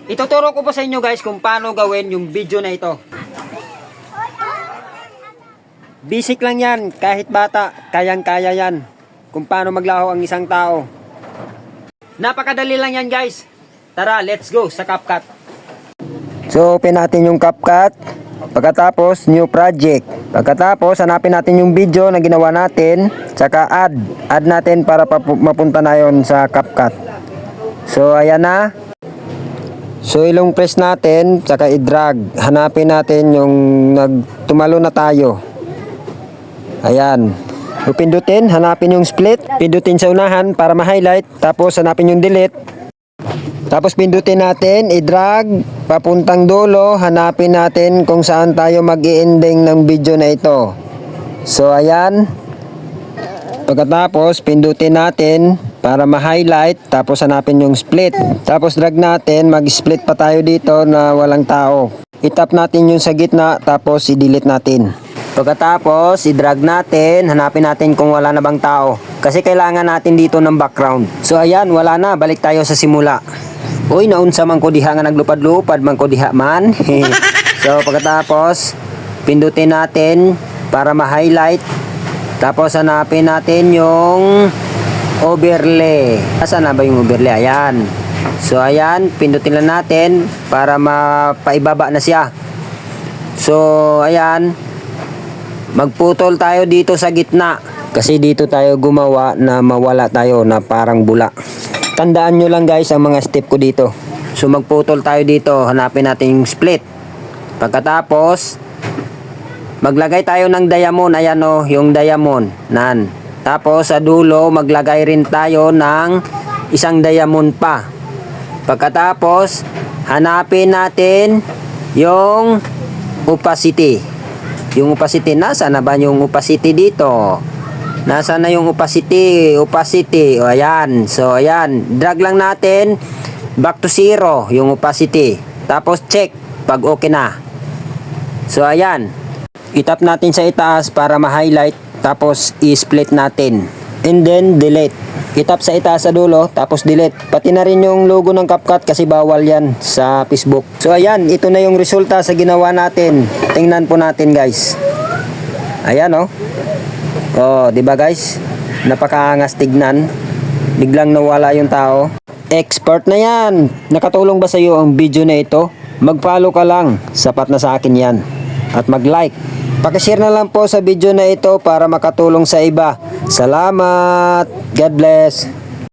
Ituturo ko po sa inyo guys kung paano gawin yung video na ito. Basic lang yan, kahit bata, kayang-kaya yan. Kung paano maglaho ang isang tao. Napakadali lang yan guys. Tara, let's go sa CapCut. So, open natin yung CapCut. Pagkatapos, new project. Pagkatapos, hanapin natin yung video na ginawa natin. Tsaka add. Add natin para mapunta na yun sa CapCut. So, ayan na. So, ilong press natin. Tsaka i-drag. Hanapin natin yung tumalo na tayo. Ayan. Pindutin. Hanapin yung split. Pindutin sa unahan para ma-highlight. Tapos, hanapin yung delete. Tapos pindutin natin, i-drag papuntang dulo, hanapin natin kung saan tayo mag-i-ending ng video na ito. So ayan. Pagkatapos pindutin natin para ma-highlight, tapos hanapin yung split. Tapos drag natin, mag-split pa tayo dito na walang tao. I-tap natin yung sa gitna, tapos i-delete natin. Pagkatapos, i-drag natin, hanapin natin kung wala na bang tao. Kasi kailangan natin dito ng background. So ayan, wala na, balik tayo sa simula. Uy, naunsa man ko diha nga naglupad-lupad man ko diha man. So pagkatapos, pindutin natin para ma-highlight. Tapos hanapin natin yung overlay. Asan na ba yung overlay? Ayan. So ayan, pindutin lang natin para mapaibaba na siya. So ayan, magputol tayo dito sa gitna. Kasi dito tayo gumawa na mawala tayo na parang bula. Tandaan nyo lang guys ang mga step ko dito. So magputol tayo dito, hanapin natin yung split. Pagkatapos, maglagay tayo ng diamond. Ayan o, yung diamond. Nan. Tapos sa dulo, maglagay rin tayo ng isang diamond pa. Pagkatapos, hanapin natin yung opacity. Yung opacity, nasa na ba yung opacity dito? Nasa na yung opacity? Opacity. O ayan. So ayan. Drag lang natin. Back to 0 yung opacity. Tapos check pag okay na. So ayan. I-tap natin sa itaas para ma-highlight. Tapos i-split natin. And then delete. I-tap sa itaas sa dulo. Tapos delete. Pati na rin yung logo ng CapCut kasi bawal yan sa Facebook. So ayan. Ito na yung resulta sa ginawa natin. Tingnan po natin guys. Ayan o. Oh, 'di ba guys? Napakaangas tignan. Biglang nawala yung tao. Expert na 'yan. Nakatulong ba sa iyo ang video na ito? Mag-follow ka lang. Sapat na sa akin 'yan. At mag-like. Paki-share na lang po sa video na ito para makatulong sa iba. Salamat. God bless.